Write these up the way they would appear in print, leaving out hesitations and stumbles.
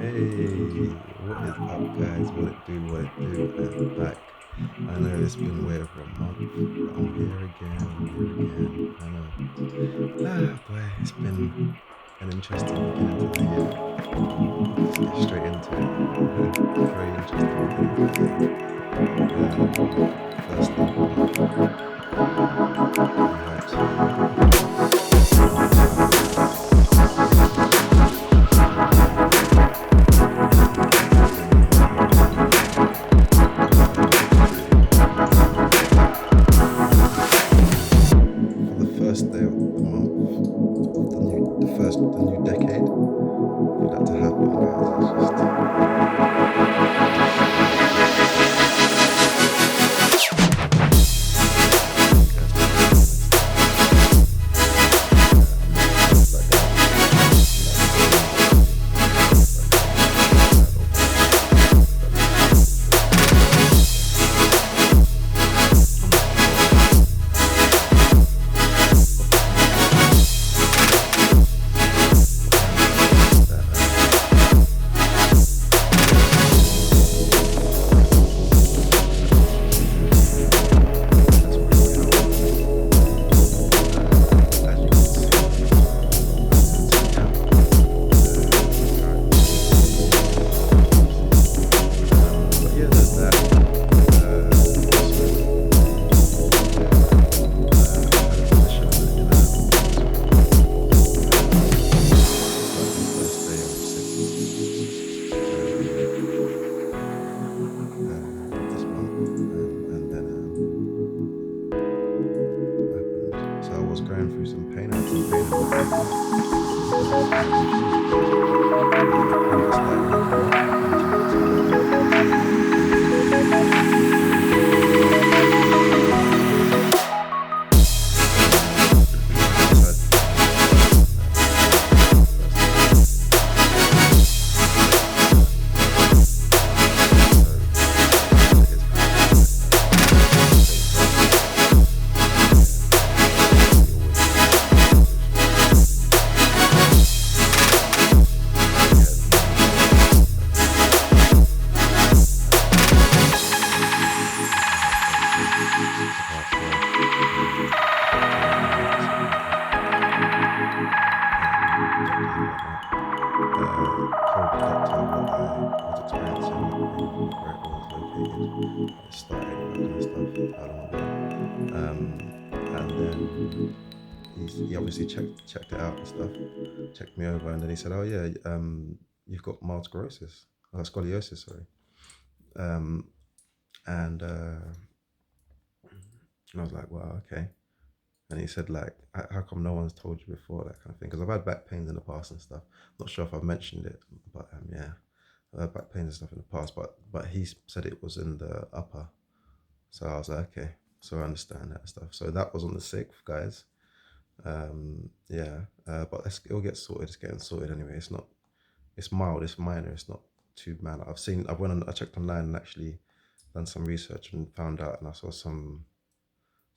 Hey, what is up, guys? What it do? What it do? I am back. I know it's been way over a month, but I'm here again. I'm here again. I know. Boy, it's been an interesting beginning to the year. Let's get straight into it. Very interesting beginning to the year. First day of the month, we had for the first day of the month of the new decade for that to happen, guys. It's just you guys can hear me and stuff. I'm not sure if that guy was screaming or if that guy was just sad or both. But yeah, it's just I'm not too sure. Got this news that that's pretty chaotic. As you can see, it's chaotic. Currently, but yeah, there's that. Also, I had a position in it's like my first day of 6 um, of this month, and then what happened? So I was going through some pain. I had some pain in my ankle. I'm not too sure what's going on. My finger started leaking out. I think it's about to decided to take it out for the first day of the month. So it is kind of like a safe bet. Yeah, we always want to be in a good position to take things out. So yeah, the heart rate was about 12. I got pain in my legs and whatnot. Got pain and whatnot. Told the doctor what I was experiencing, where it was located, how it started, all that kind of stuff, how long ago. Um, and then he obviously checked it out and stuff, checked me over, and then he said, "Oh yeah, you've got mild sclerosis, scoliosis, sorry." Um, and I was like, "Wow, okay." And he said, like, how come no one's told you before, that kind of thing? Because I've had back pains in the past and stuff. Not sure if I've mentioned it, but yeah, I've had back pains and stuff in the past. But he said it was in the upper, so I was like, okay, so I understand that stuff. So that was on the 6th, guys. Yeah, but it'll get sorted. It's getting sorted anyway. It's not. It's mild. It's minor. It's not too bad. I went on. I checked online and actually done some research and found out, and I saw some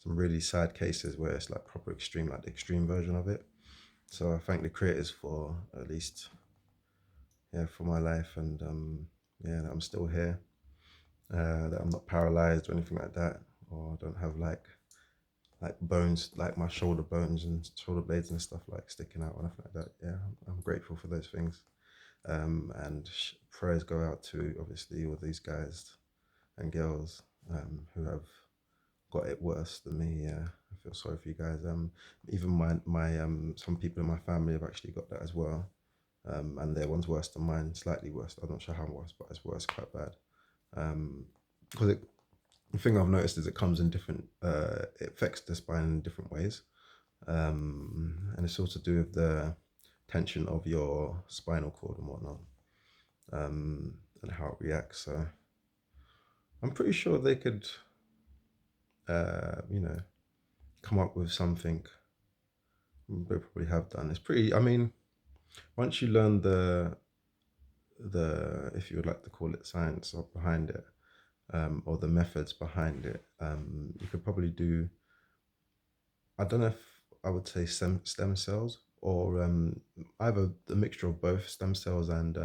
really sad cases where it's like proper extreme, like the extreme version of it. So I thank the creators for at least, yeah, for my life, and yeah, that I'm still here, that I'm not paralyzed or anything like that, or I don't have like bones, like my shoulder bones and shoulder blades and stuff like sticking out or nothing like that. Yeah, I'm grateful for those things. And prayers go out to obviously all these guys and girls who have got it worse than me. Yeah, I feel sorry for you guys. Even my some people in my family have actually got that as well. And their one's worse than mine, slightly worse. I'm not sure how worse, but it's worse, quite bad. Because the thing I've noticed is it comes in different. It affects the spine in different ways, and it's all to do with the tension of your spinal cord and whatnot, and how it reacts. So I'm pretty sure they could, you know, come up with something. They probably have done. It's pretty. I mean, once you learn the if you would like to call it science or behind it, or the methods behind it, you could probably do. I don't know if I would say stem cells or either a mixture of both stem cells and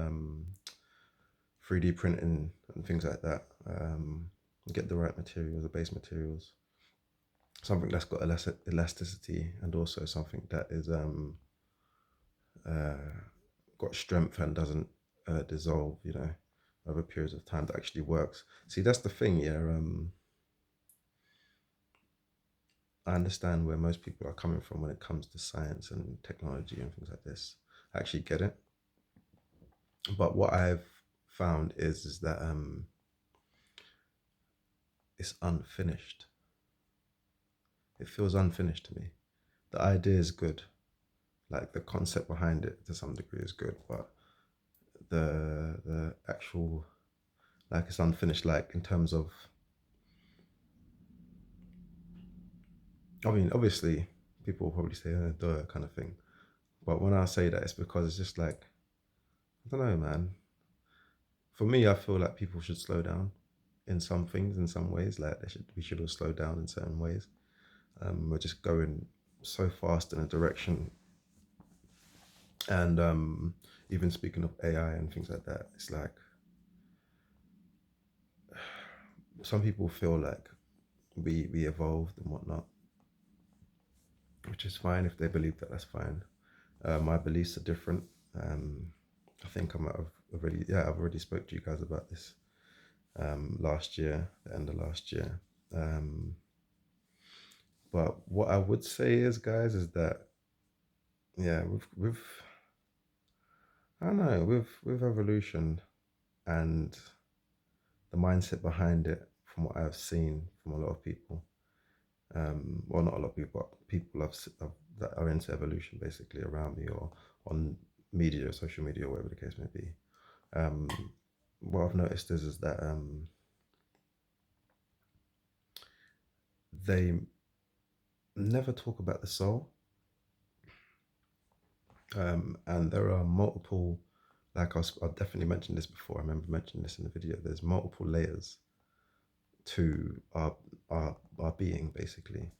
3D printing and things like that. Get the right materials, the base materials, something that's got elasticity, and also something that is got strength and doesn't dissolve, over periods of time, that actually works. See, that's the thing, yeah. I understand where most people are coming from when it comes to science and technology and things like this. I actually get it. But what I've found is that it's unfinished. It feels unfinished to me. The idea is good, like the concept behind it to some degree is good, but the actual, like, it's unfinished, like in terms of, I mean, obviously people will probably say duh kind of thing, but when I say that, it's because it's just like, I don't know, man. For me, I feel like people should slow down in some things, in some ways. Like we should all slow down in certain ways. We're just going so fast in a direction, and even speaking of AI and things like that, it's like some people feel like we evolved and whatnot, which is fine if they believe that. That's fine. My beliefs are different. I think I might have already, yeah, I've already spoke to you guys about this last year, the end of last year. But what I would say is, guys, is that yeah, with I don't know, with evolution and the mindset behind it, from what I've seen from a lot of people, well, not a lot of people, but people that are into evolution basically around me, or on media, social media, whatever the case may be. Um, what I've noticed is that they never talk about the soul, and there are multiple. Like I've definitely mentioned this before. I remember mentioning this in the video. There's multiple layers to our being, basically.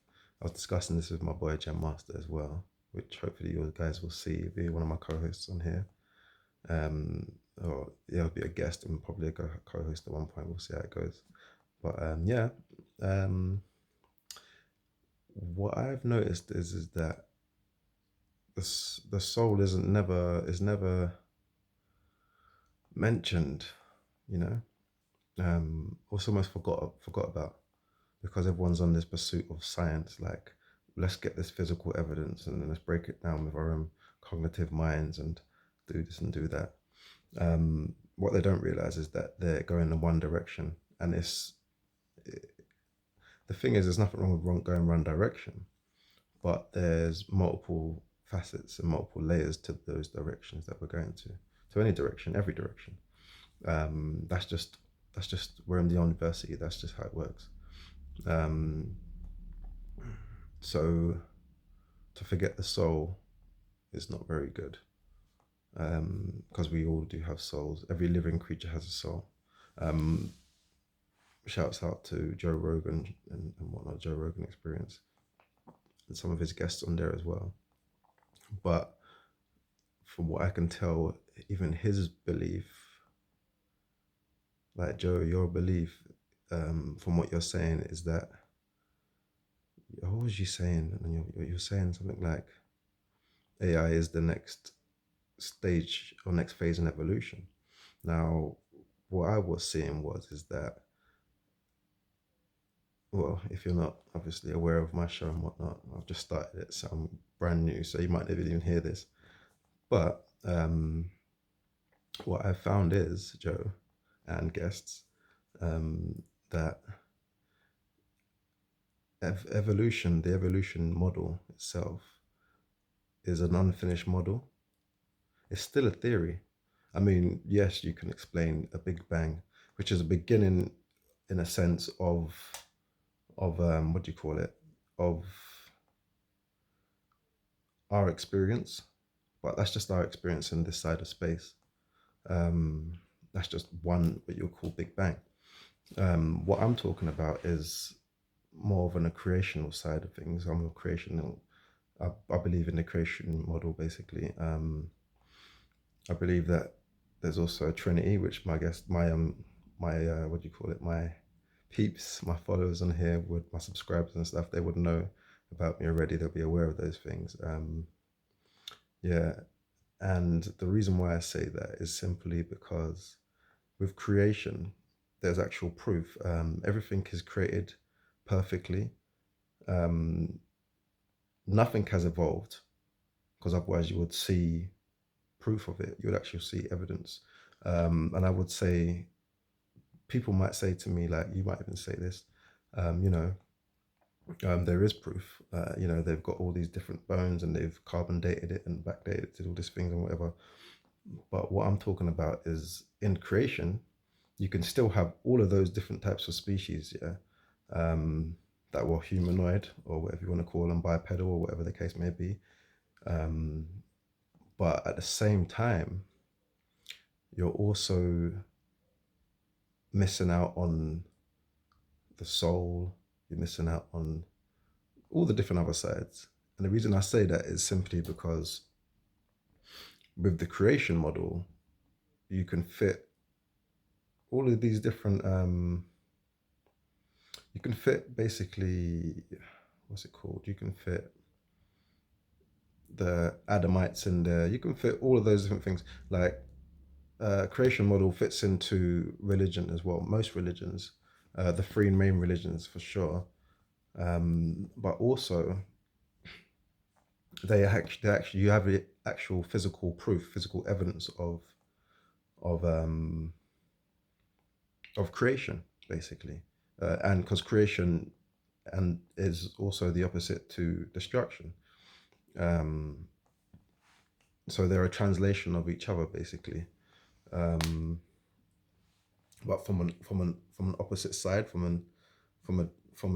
I was discussing this with my boy Jam Master as well, which hopefully you guys will see. Be one of my co-hosts on here. Or yeah, I'll be a guest and probably a co-host at one point. We'll see how it goes. But yeah, um, what I've noticed is that the soul is never mentioned. You know, it's almost forgot about, because everyone's on this pursuit of science. Like, let's get this physical evidence and then let's break it down with our own cognitive minds and do this and do that. What they don't realize is that they're going in one direction, and the thing is, there's nothing wrong with going one direction, but there's multiple facets and multiple layers to those directions that we're going to any direction, every direction. That's just we're in the university. That's just how it works. Um, so to forget the soul is not very good, because we all do have souls. Every living creature has a soul. Um, Shouts out to Joe Rogan and whatnot, Joe Rogan Experience, and some of his guests on there as well. But from what I can tell, even his belief, like Joe, your belief, from what you're saying, is that, what was you saying? And you're saying something like AI is the next stage or next phase in evolution. Now, what I was saying is that, well, if you're not obviously aware of my show and whatnot, I've just started it, so I'm brand new, so you might never even hear this. But what I found is, Joe and guests, that evolution, the evolution model itself, is an unfinished model. It's still a theory. I mean, yes, you can explain a Big Bang, which is a beginning, in a sense, of what do you call it, of our experience, but that's just our experience in this side of space. That's just one, what you'll call Big Bang. What I'm talking about is more of a creational side of things. I'm a creational. I believe in the creation model, basically. I believe that there's also a Trinity, which my guest, my what do you call it, my peeps, my followers on here, would my subscribers and stuff, they would know about me already. They'll be aware of those things. Yeah, and the reason why I say that is simply because with creation, there's actual proof. Everything is created perfectly. Um, Nothing has evolved, because otherwise you would see proof of it. You would actually see evidence. And I would say, people might say to me, like, you might even say this, um, you know, there is proof. They've got all these different bones and they've carbon dated it and backdated it, all these things and whatever. But what I'm talking about is in creation, you can still have all of those different types of species, yeah, that were humanoid or whatever you want to call them, bipedal or whatever the case may be. Um, but at the same time, you're also missing out on the soul. You're missing out on all the different other sides. And the reason I say that is simply because with the creation model, you can fit all of these different you can fit basically, what's it called, you can fit the Adamites in there, you can fit all of those different things. Like, creation model fits into religion as well, most religions, the three main religions for sure. But also they actually you have the actual physical proof, physical evidence of um of creation, basically. And because creation and is also the opposite to destruction. Um, so they're a translation of each other, basically. Um, but from an opposite side, from a from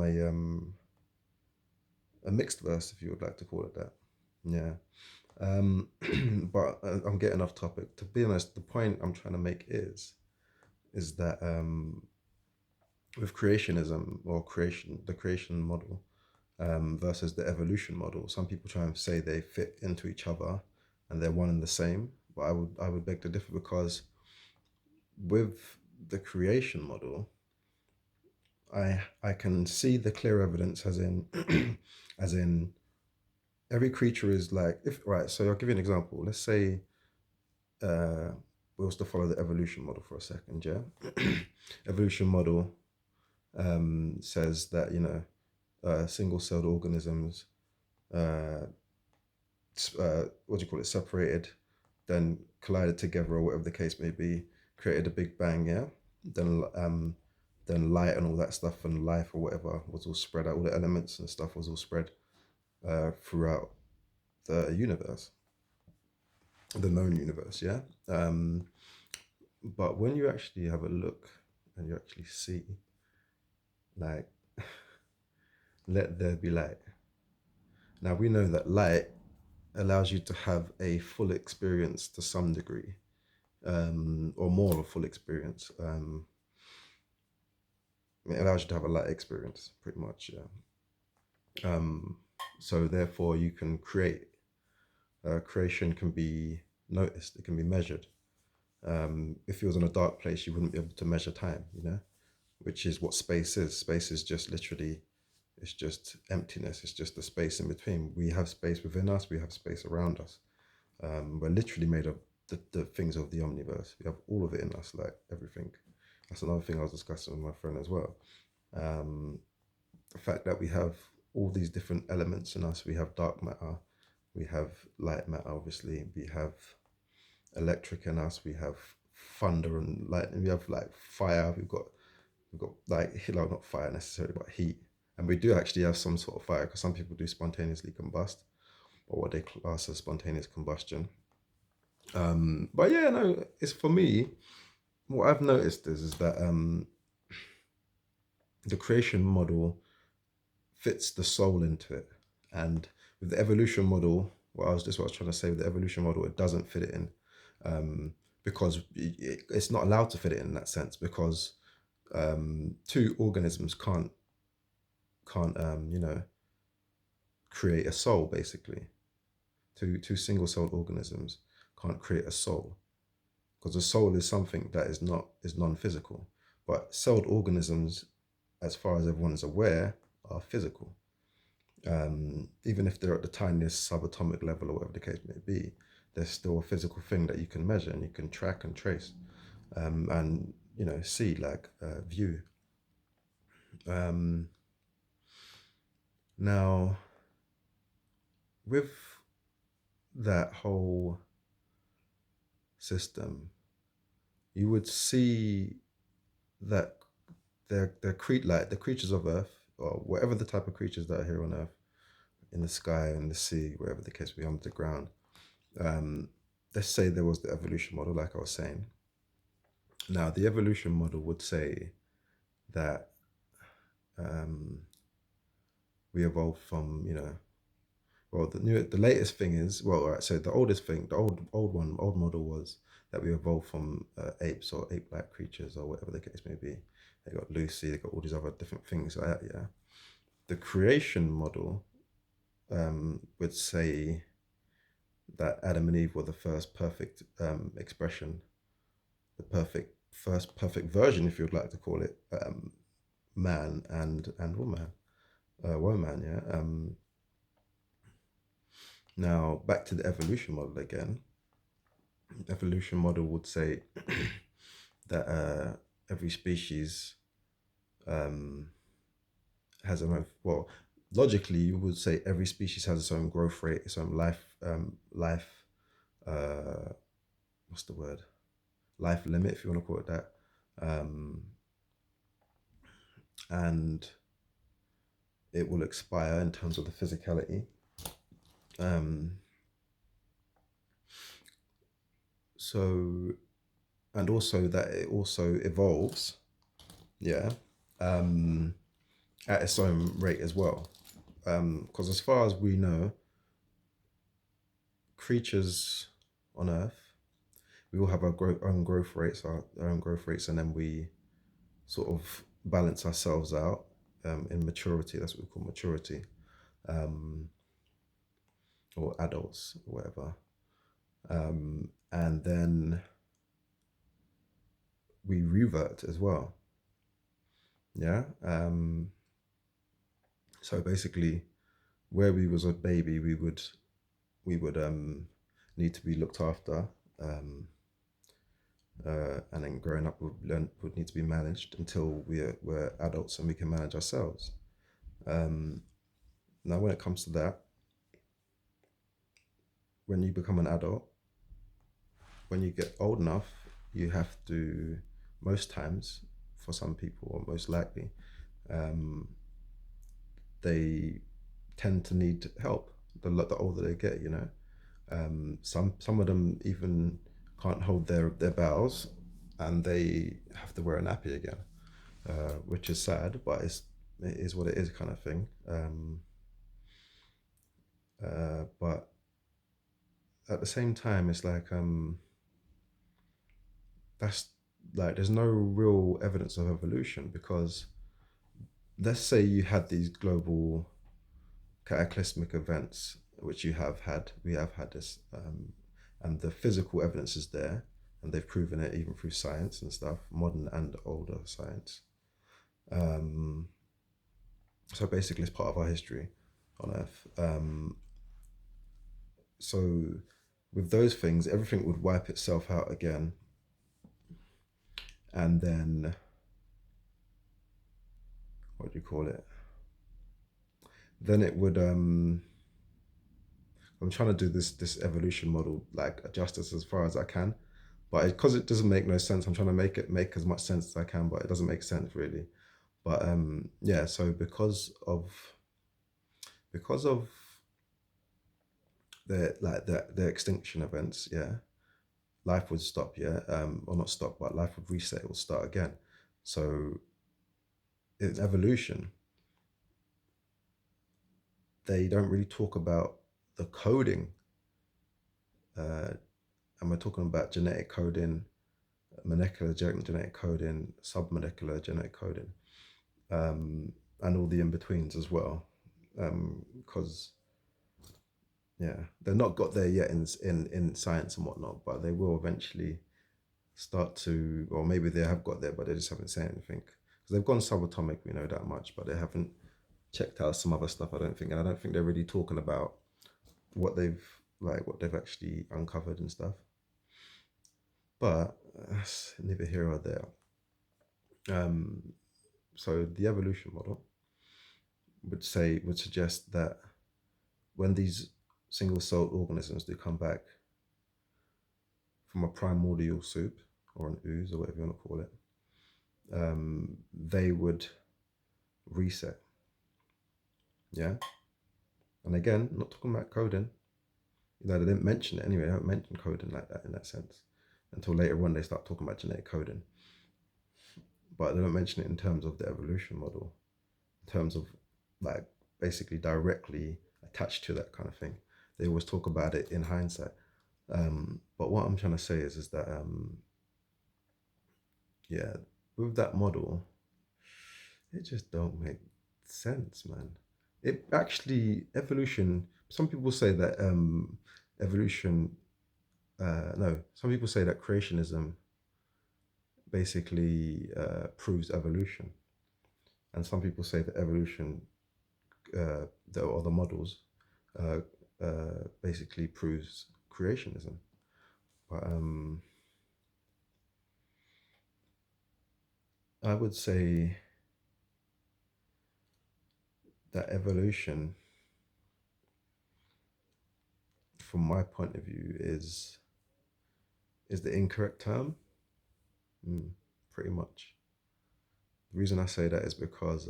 a mixed verse, if you would like to call it that. Yeah. Um, but I'm getting off topic. To be honest, the point I'm trying to make is that with creationism, or the creation model, versus the evolution model. Some people try and say they fit into each other and they're one and the same, but I would beg to differ, because with the creation model, I can see the clear evidence, as in as in every creature is like, if right. So I'll give you an example. Let's say uh, we was to follow the evolution model for a second. Yeah, evolution model says that single-celled organisms, uh, what do you call it, separated, then collided together, or whatever the case may be, created a big bang, yeah. Then light and all that stuff and life or whatever was all spread out. All the elements and stuff was all spread throughout the universe, the known universe, yeah. Um, but when you actually have a look and you actually see, like, let there be light. Now we know that light allows you to have a full experience to some degree, or more of a full experience. It allows you to have a light experience, pretty much. Yeah. So therefore, you can create. Creation can be noticed. It can be measured. If you was in a dark place, you wouldn't be able to measure time. Which is what space is. Space is just literally, it's just emptiness. It's just the space in between. We have space within us. We have space around us. We're literally made of the things of the omniverse. We have all of it in us, like everything. That's another thing I was discussing with my friend as well. Um, the fact that we have all these different elements in us. We have dark matter, we have light matter, obviously. We have electric in us. We have thunder and lightning. We have like fire. We've got like, not fire necessarily, but heat. And we do actually have some sort of fire, because some people do spontaneously combust, or what they class as spontaneous combustion. But yeah, no, it's, for me, what I've noticed is that the creation model fits the soul into it, and with the evolution model, what I was trying to say, with the evolution model, it doesn't fit it in, because it's not allowed to fit it in that sense, because two organisms can't create a soul, basically. Two single-celled organisms can't create a soul, because the soul is something that is non-physical, but celled organisms, as far as everyone is aware, are physical. Even if they're at the tiniest subatomic level or whatever the case may be, there's still a physical thing that you can measure and you can track and trace, and see, like, view. Um, Now, with that whole system, you would see that like the creatures of Earth, or whatever the type of creatures that are here on Earth, in the sky, in the sea, wherever the case may be, under the ground. Um, let's say there was the evolution model, like I was saying. Now, the evolution model would say that um, we evolved from, well, the latest thing is, well, all right, so the oldest thing, the old model was that we evolved from apes or ape-like creatures or whatever the case may be. They got Lucy, they got all these other different things like that, yeah. The creation model would say that Adam and Eve were the first perfect expression, the first perfect version, if you'd like to call it, man and woman, yeah. Now back to the evolution model again. Evolution model would say that every species has a well, logically you would say every species has its own growth rate, its own life what's the word, life limit, if you want to call it that, and it will expire in terms of the physicality. So, and also that it also evolves, yeah, at its own rate as well. Because as far as we know, creatures on Earth, we all have our own growth rates, and then we sort of balance ourselves out in maturity. That's what we call maturity, or adults, or whatever. And then we revert as well. Yeah. So basically, where we was a baby, we would need to be looked after, and then growing up would need to be managed until we're adults and we can manage ourselves. Now, when it comes to that, when you become an adult, when you get old enough, you have to, most times, for some people, or most likely, they tend to need help the older they get, some of them even can't hold their bowels, and they have to wear a nappy again, which is sad, but it is what it is, kind of thing. But at the same time, it's like, that's like, there's no real evidence of evolution, because let's say you had these global cataclysmic events, which we have had this, and the physical evidence is there, and they've proven it even through science and stuff, modern and older science. So basically, it's part of our history on Earth. So with those things, everything would wipe itself out again, and then, what do you call it? Then it would. I'm trying to do this evolution model like justice as far as I can, but because it doesn't make no sense, I'm trying to make it make as much sense as I can, but it doesn't make sense really. But yeah, so because of the extinction events, yeah, life would stop, yeah, or not stop, but life would reset, it will start again. So in evolution, they don't really talk about the coding, and we're talking about genetic coding, molecular genetic coding, submolecular genetic coding, and all the in-betweens as well, because yeah, they're not got there yet in science and whatnot, but they will eventually start to, or maybe they have got there, but they just haven't said anything. Because they've gone subatomic, we know that much, but they haven't checked out some other stuff, I don't think. And I don't think they're really talking about what they've actually uncovered and stuff. But that's neither here or there. So the evolution model would suggest that when these single-celled organisms do come back from a primordial soup or an ooze or whatever you want to call it, they would reset. Yeah. And again, not talking about coding. They didn't mention it anyway. They don't mention coding like that in that sense until later on. They start talking about genetic coding, but they don't mention it in terms of the evolution model, in terms of like basically directly attached to that kind of thing. They always talk about it in hindsight. But what I'm trying to say is that yeah, with that model, it just don't make sense, man. It actually evolution. Some people say that evolution. No, some people say that creationism basically proves evolution, and some people say that evolution, the other models, uh, basically proves creationism. But I would say that evolution, from my point of view, is the incorrect term. Pretty much. The reason I say that is because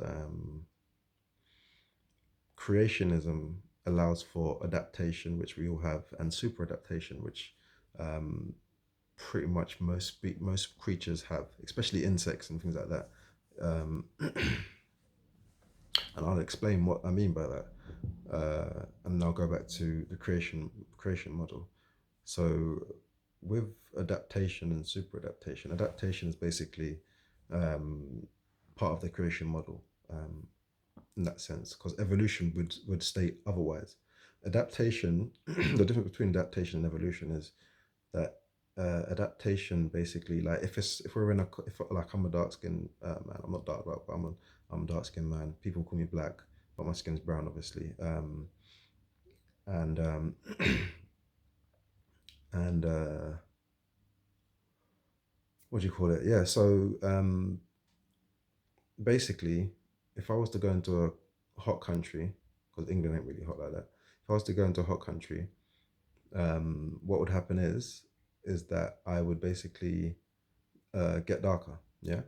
creationism allows for adaptation, which we all have, and super adaptation, which um, pretty much most creatures have, especially insects and things like that. And I'll explain what I mean by that, and I'll go back to the creation model. So, with adaptation and super adaptation, adaptation is basically part of the creation model in that sense, because evolution would state otherwise. Adaptation, the difference between adaptation and evolution is that adaptation basically, like if we're in a if like I'm a dark skin man, I'm not dark, but I'm a dark skinned man. People call me black, but my skin's brown, obviously. And and what do you call it? Yeah. So basically, if I was to go into a hot country, because England ain't really hot like that. If I was to go into a hot country, what would happen is that I would basically get darker, yeah,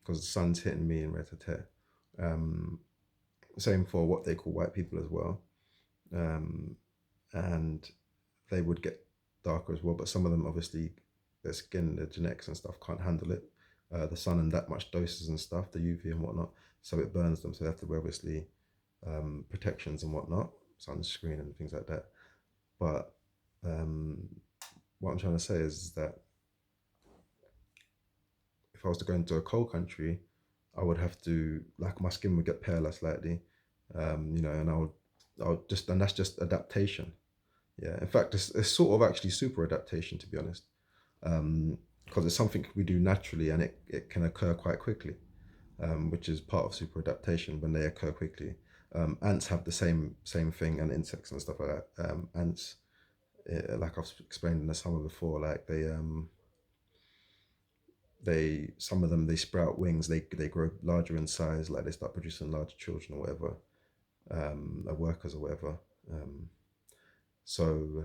because the sun's hitting me in red to um, Same for what they call white people as well, um, and they would get darker as well. But some of them, obviously, their skin, their genetics and stuff can't handle it, the sun and that much doses and stuff, the UV and whatnot. So it burns them. So they have to wear obviously protections and whatnot, sunscreen and things like that. But um, what I'm trying to say is that if I was to go into a cold country, I would have to, like, my skin would get paler slightly, and and that's just adaptation. Yeah, in fact, it's sort of actually super adaptation, to be honest, because it's something we do naturally and it can occur quite quickly, which is part of super adaptation when they occur quickly. Ants have the same thing, and insects and stuff like that. Ants, like I've explained in the summer before, like they some of them they sprout wings, they grow larger in size, like they start producing larger children or whatever, workers or whatever. Um, so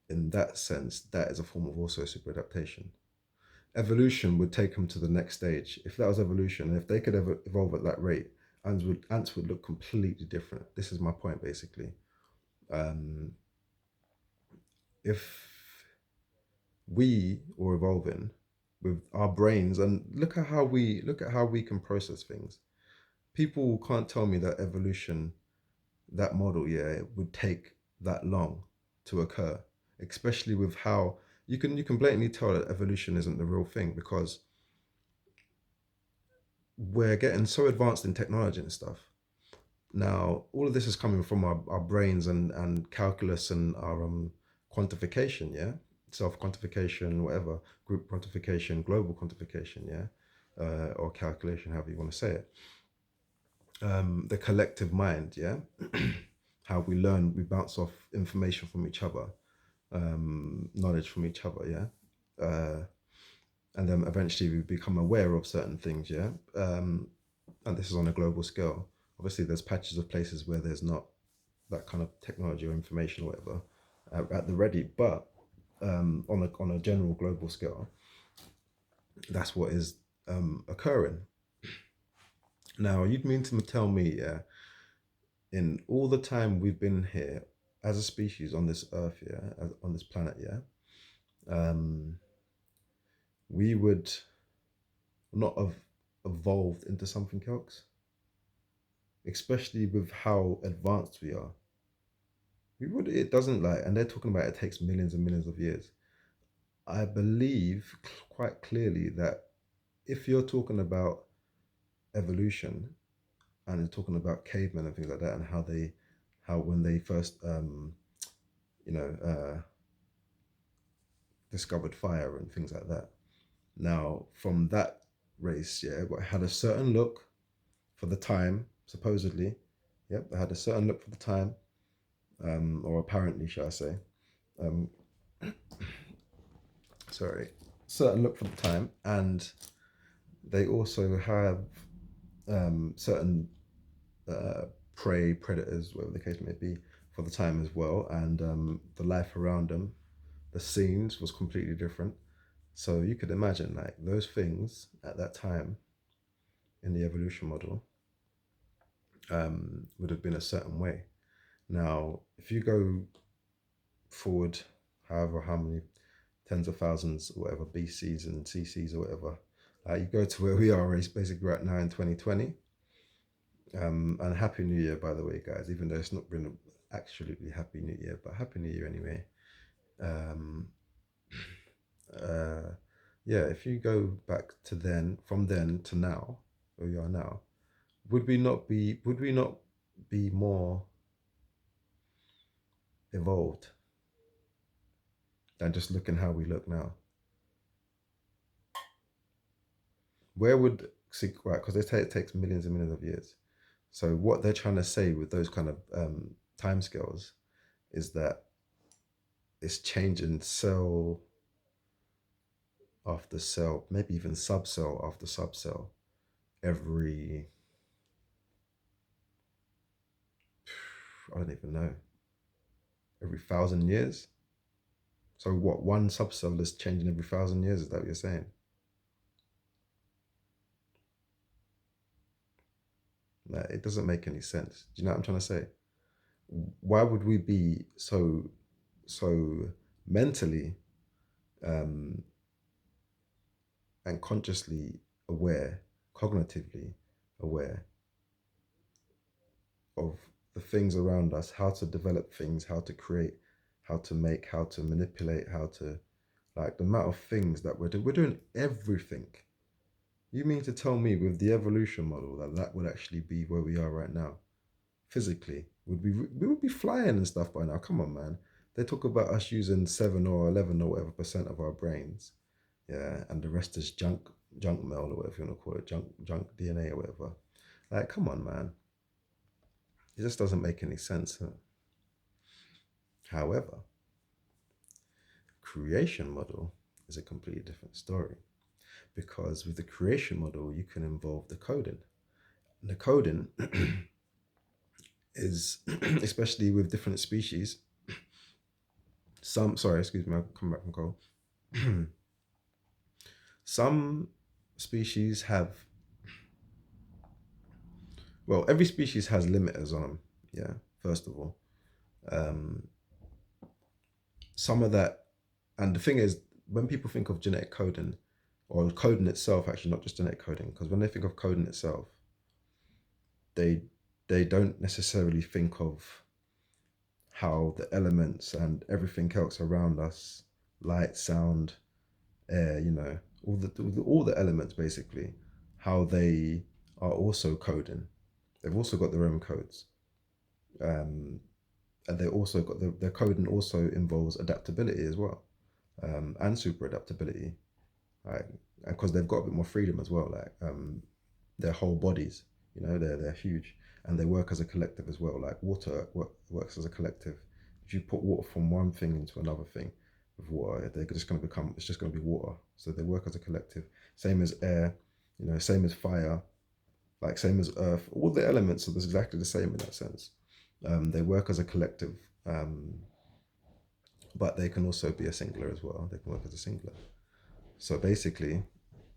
in that sense, that is a form of also super adaptation. Evolution would take them to the next stage. If that was evolution, and if they could ever evolve at that rate, ants would look completely different. This is my point, basically. Um, if we were evolving with our brains, and look at how we can process things. People can't tell me that evolution, that model, yeah, it would take that long to occur, especially with how you can blatantly tell that evolution isn't the real thing, because we're getting so advanced in technology and stuff. Now, all of this is coming from our brains and calculus and our quantification, yeah? self-quantification, whatever, group quantification, global quantification, yeah, or calculation, however you want to say it. The collective mind, yeah, how we learn, we bounce off information from each other, knowledge from each other, yeah, and then eventually we become aware of certain things, yeah, and this is on a global scale. Obviously, there's patches of places where there's not that kind of technology or information or whatever at the ready, but on a general global scale, that's what is occurring. Now, you'd mean to tell me, yeah, in all the time we've been here as a species on this earth, yeah, on this planet, yeah, um, we would not have evolved into something else, especially with how advanced we are. We would, it doesn't like, and they're talking about it takes millions and millions of years. I believe quite clearly that if you're talking about evolution and you're talking about cavemen and things like that, and how when they first, you know, discovered fire and things like that. Now, from that race, yeah, it had a certain look for the time, supposedly. Yep, it had a certain look for the time, or apparently, shall I say. Um, sorry, certain look for the time, and they also have certain prey, predators, whatever the case may be, for the time as well, and the life around them, the scenes was completely different. So you could imagine like those things at that time in the evolution model would have been a certain way. Now, if you go forward, however, how many tens of thousands, or whatever, BCs and CCs or whatever, you go to where we are, is basically right now in 2020. And Happy New Year, by the way, guys, even though it's not been an absolutely Happy New Year, but Happy New Year anyway. Um, uh, yeah, if you go back to then, from then to now, where we are now, would we not be more evolved than just looking how we look now? Where would, see, right, because they say it takes millions and millions of years. So what they're trying to say with those kind of timescales is that it's changing cell after cell, maybe even subcell after subcell, every, I don't even know, every 1,000 years. So what, one subcell is changing every 1,000 years? Is that what you're saying? No, it doesn't make any sense. Do you know what I'm trying to say? Why would we be so mentally um, and consciously aware, cognitively aware of the things around us, how to develop things, how to create, how to make, how to manipulate, how to, like, the amount of things that we're doing? We're doing everything. You mean to tell me with the evolution model that that would actually be where we are right now? Physically, we would be flying and stuff by now. Come on, man. They talk about us using 7 or 11 or whatever percent of our brains, yeah, and the rest is junk mail or whatever you want to call it, junk DNA or whatever. Like, come on, man. It just doesn't make any sense. Huh? However, creation model is a completely different story, because with the creation model you can involve the coding. And the coding is especially with different species. Some, sorry, excuse me, I'll come back from cold. Some species have, well, every species has limiters on them. Yeah, first of all, um, some of that, and the thing is, when people think of genetic coding, or coding itself, actually not just genetic coding, because when they think of coding itself, they they don't necessarily think of how the elements and everything else around us, light, sound, air, all the elements basically, how they are also coding. They've also got their own codes. Um, and they also got their coding also involves adaptability as well. and super adaptability, like, because they've got a bit more freedom as well. Like, their whole bodies, they're huge, and they work as a collective as well. Like water works as a collective. If you put water from one thing into another thing with water, they're just going to become. It's just going to be water. So they work as a collective. Same as air, same as fire, like same as earth. All the elements are exactly the same in that sense. They work as a collective, but they can also be a singular as well. They can work as a singular. So basically,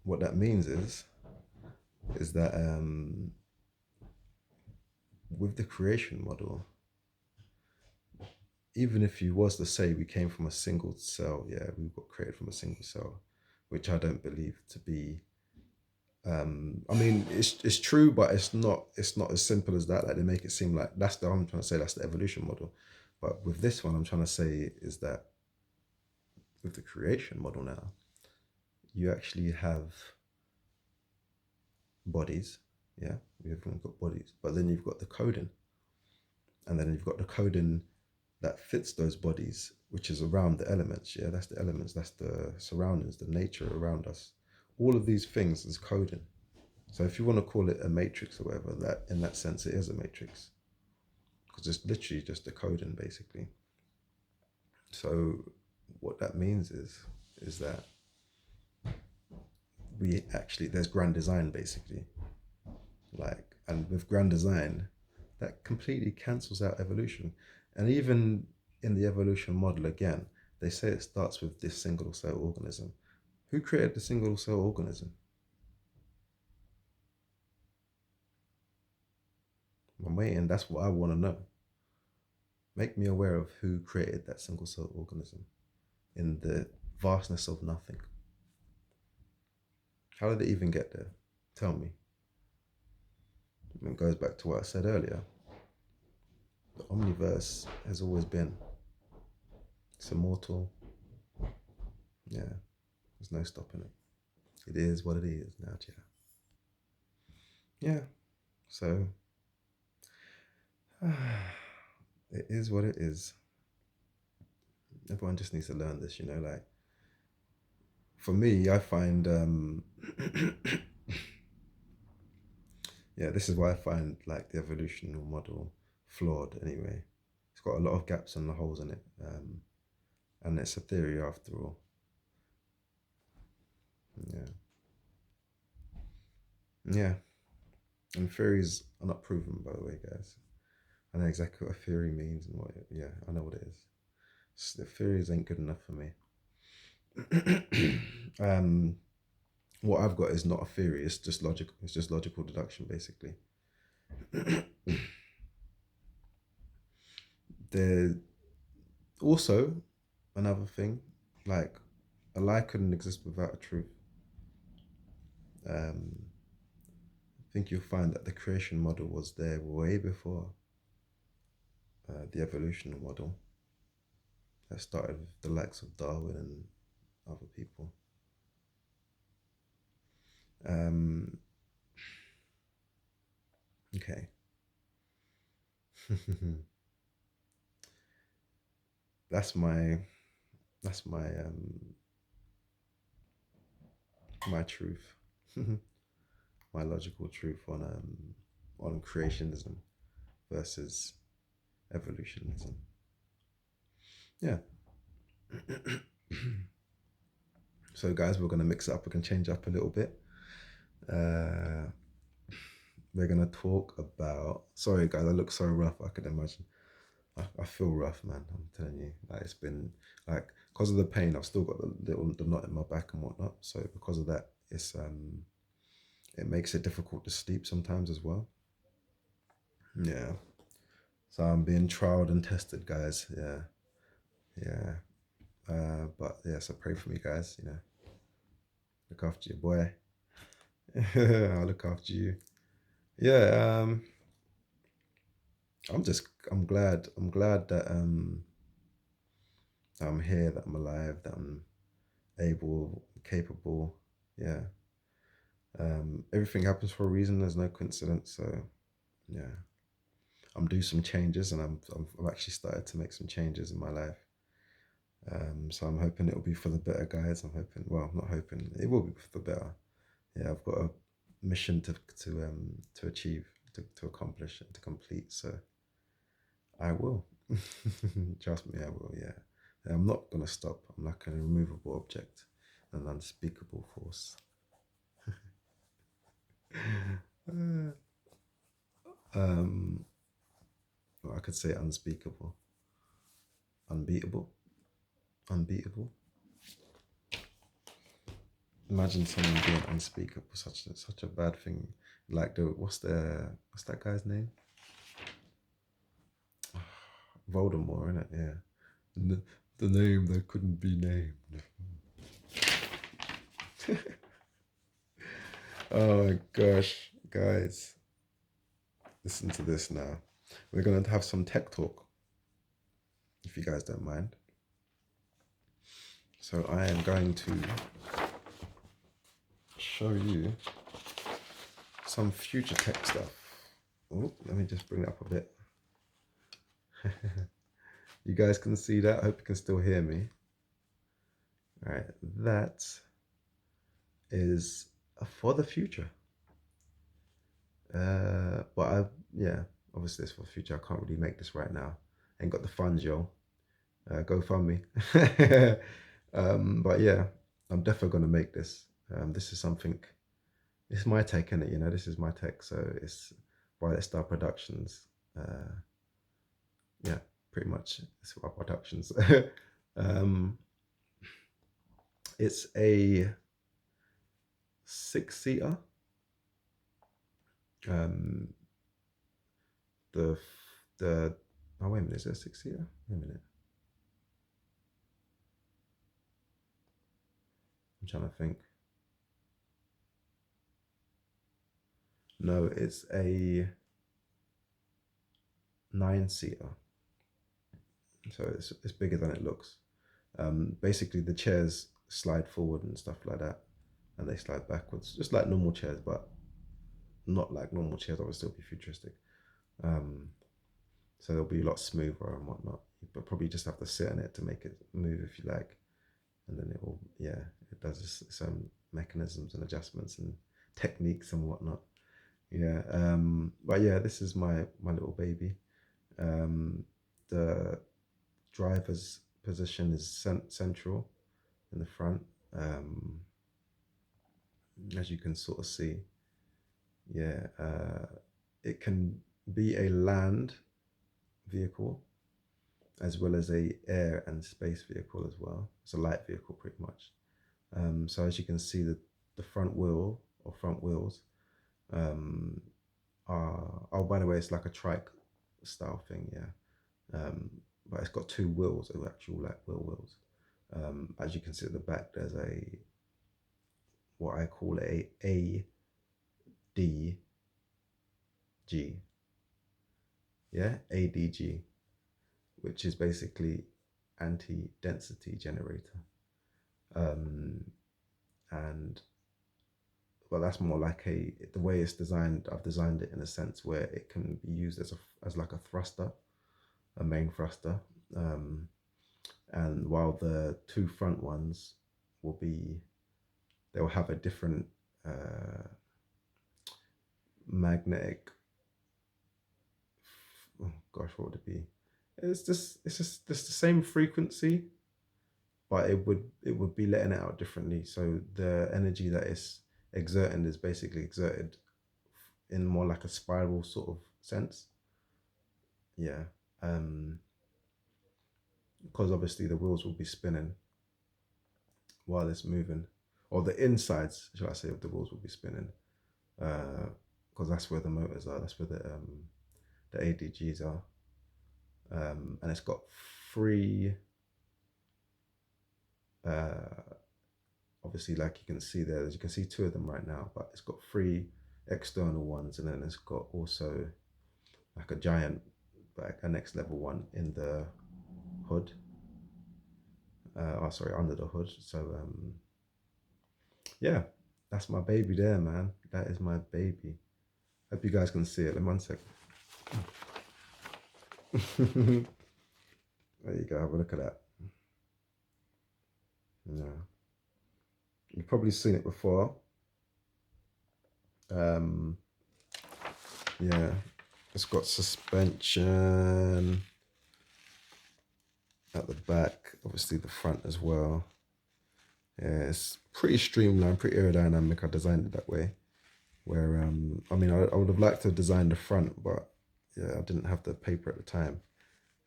what that means is that with the creation model, even if you was to say we came from a single cell, yeah, we got created from a single cell, which I don't believe to be. I mean, it's true, but it's not as simple as that. Like they make it seem like I'm trying to say that's the evolution model, but with this one, I'm trying to say is that with the creation model now, you actually have bodies. Yeah, we've got bodies, but then you've got the coding, and then you've got the coding that fits those bodies, which is around the elements. Yeah, that's the elements, that's the surroundings, the nature around us. All of these things is coding. So if you want to call it a matrix or whatever, that in that sense it is a matrix because it's literally just the coding basically. So what that means is that we actually there's grand design basically, like, and with grand design that completely cancels out evolution. And even in the evolution model again, they say it starts with this single cell organism. Who created the single cell organism? I'm waiting. That's what I want to know. Make me aware of who created that single cell organism in the vastness of nothing. How did it even get there? Tell me. It goes back to what I said earlier. The omniverse has always been. It's immortal. Yeah, there's no stopping it. It is what it is now, yeah. Yeah, so it is what it is. Everyone just needs to learn this, like for me, I find yeah, this is why I find like the evolutionary model flawed anyway. It's got a lot of gaps and holes in it. And it's a theory after all. Yeah. Yeah. And theories are not proven, by the way, guys. I know exactly what a theory means and yeah, I know what it is. The theories ain't good enough for me. um, what I've got is not a theory. It's just logical. It's just logical deduction, basically. There also another thing, like a lie couldn't exist without a truth. I think you'll find that the creation model was there way before the evolution model that started with the likes of Darwin and other people. Um, okay. that's my that's my truth, my logical truth on creationism versus evolutionism. Yeah. So guys, we're gonna mix it up. We can change up a little bit. Uh, we're gonna talk about. Sorry, guys, I look so rough. I can imagine. I feel rough, man. I'm telling you. Like it's been like because of the pain. I've still got the knot in my back and whatnot. So because of that, it makes it difficult to sleep sometimes as well. Yeah. So I'm being trialed and tested, guys. Yeah. Yeah. But yeah. So pray for me, guys. Look after your boy. I'll look after you. Yeah. I'm glad that I'm here, that I'm alive, that I'm able, capable. Yeah. Everything happens for a reason. There's no coincidence. So yeah, I'm due some changes, and I've actually started to make some changes in my life. So I'm hoping it'll be for the better, guys. I'm hoping. Well, I'm not hoping. It will be for the better. Yeah, I've got a mission to achieve, to accomplish, and to complete. So I will. Trust me, I will. Yeah, I'm not gonna stop. I'm like an immovable object, an unspeakable force. um, well, I could say unspeakable, unbeatable, unbeatable. Imagine someone being unspeakable, such a bad thing. Like the what's that guy's name? Voldemort, isn't it? Yeah, the name that couldn't be named. Oh my gosh, guys, listen to this now. We're going to have some tech talk, if you guys don't mind. So I am going to show you some future tech stuff. Oh, let me just bring it up a bit. You guys can see that. I hope you can still hear me. All right, that is for the future. But yeah, obviously it's for the future. I can't really make this right now. Ain't got the funds, yo. Go fund me. But yeah, I'm definitely gonna make this. This is something. It's my take in it, you know. This is my take, so it's Violet Star Productions. Yeah, pretty much it's our productions. um, it's a 6-seater. Um, the the oh wait a minute, is it a 6-seater? Wait a minute, I'm trying to think. No, it's a 9-seater. So it's bigger than it looks. Basically, the chairs slide forward and stuff like that, and they slide backwards, just like normal chairs, but not like normal chairs. I would still be futuristic. Um, so they'll be a lot smoother and whatnot. But probably just have to sit on it to make it move if you like, and then it will. Yeah, it does its own mechanisms and adjustments and techniques and whatnot. Yeah. But yeah, this is my little baby. Um, the driver's position is central in the front, um, as you can sort of see. Yeah, it can be a land vehicle as well as a air and space vehicle as well. It's a light vehicle pretty much. So as you can see, the front wheel or front wheels um, are, oh, by the way, it's like a trike style thing, yeah. But it's got two wheels, actual like wheels. As you can see at the back, there's a what I call a ADG, yeah, ADG, which is basically anti-density generator. Um, and well, that's more like the way it's designed. I've designed it in a sense where it can be used as like a thruster, a main thruster. Um, and while the two front ones will be, they will have a different magnetic. Oh gosh, what would it be? It's just the same frequency, but it would be letting it out differently. So the energy that it's exerting is basically exerted in more like a spiral sort of sense. Yeah. Um, because obviously the wheels will be spinning while it's moving, or the insides, shall I say, of the wheels will be spinning. Because that's where the motors are. That's where the ADGs are. And it's got three. Uh, obviously, like you can see there, as you can see two of them right now, but it's got three external ones, and then it's got also like a giant, like a next level one in the hood. Oh, sorry, under the hood. So yeah, that's my baby there, man. That is my baby. Hope you guys can see it. In 1 second. There you go. Have a look at that. Yeah, you've probably seen it before. Yeah, it's got suspension at the back, obviously the front as well. Yeah, it's pretty streamlined, pretty aerodynamic. I designed it that way. Where I mean, I would have liked to design the front, but yeah, I didn't have the paper at the time.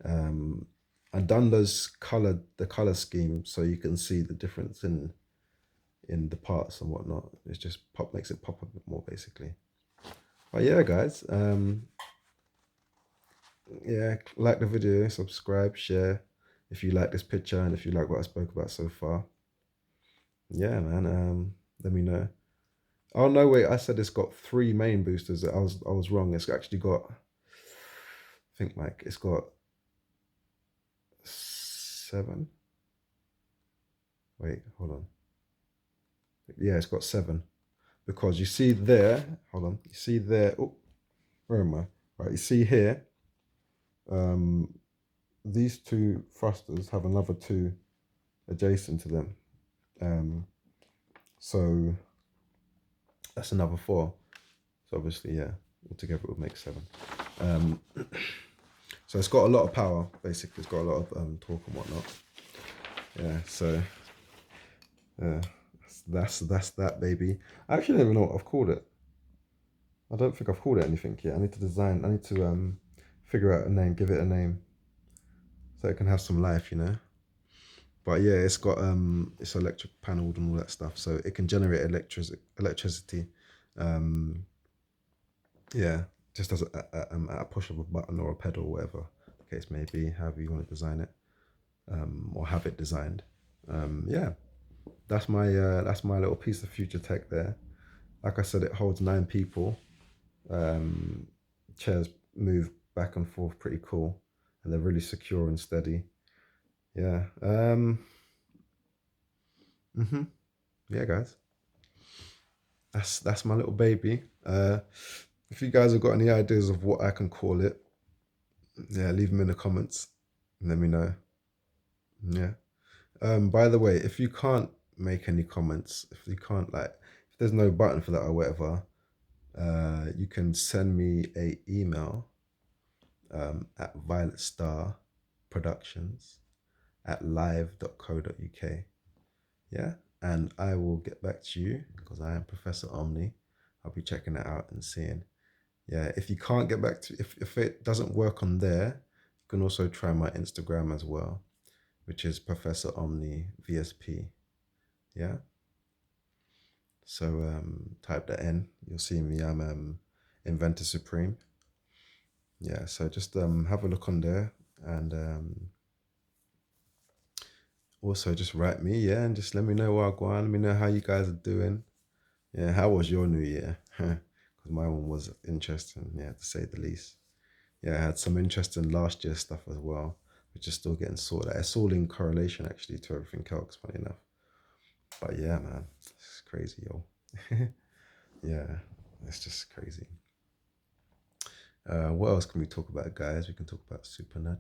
Um, I done the color scheme so you can see the difference in the parts and whatnot. It's just pop makes it pop a bit more basically. But yeah, guys, yeah, like the video, subscribe, share if you like this picture and if you like what I spoke about so far. Yeah, man. Let me know. Oh no, wait! I said it's got three main boosters. I was wrong. It's actually got. I think like it's got seven. Wait, hold on. Yeah, it's got seven because you see there. Hold on. You see there. Oh, where am I? Right. You see here. Um, these two thrusters have another two adjacent to them. Um, so that's another four. So obviously, yeah, altogether it would make seven. Um, so it's got a lot of power. Basically, it's got a lot of torque and whatnot. Yeah. So that's that baby. I actually don't even know what I've called it. I don't think I've called it anything yet. I need to design. I need to figure out a name, give it a name, so it can have some life, you know. But yeah, it's electric paneled and all that stuff, so it can generate electricity. Um, yeah, just as a push of a button or a pedal, whatever the case may be, however you want to design it, or have it designed. Yeah, that's my little piece of future tech there. Like I said, it holds 9 people. Um, Chairs move back and forth pretty cool, and they're really secure and steady. Yeah. Mhm. Yeah, guys. That's my little baby. If you guys have got any ideas of what I can call it, yeah, leave them in the comments. Let me know. Yeah. By the way, if you can't make any comments, if you can't like, if there's no button for that or whatever, you can send me a email at violetstarproductions@live.co.uk. Yeah, and I will get back to you because I am Professor Omni. I'll be checking it out and seeing. Yeah, if you can't get back to, if it doesn't work on there, you can also try my Instagram as well, which is Professor Omni VSP. Yeah. So type that in. You'll see me. I'm Inventor Supreme. Yeah. So just have a look on there and also just write me. Yeah, and just let me know what I go on. Let me know how you guys are doing. Yeah. How was your New Year? Because my one was interesting. Yeah, to say the least. Yeah, I had some interesting last year stuff as well, which is still getting sorted out. It's all in correlation actually to everything else, funny enough. But yeah, man, it's crazy, yo. Yeah, it's just crazy. What else can we talk about, guys? We can talk about Supernatural.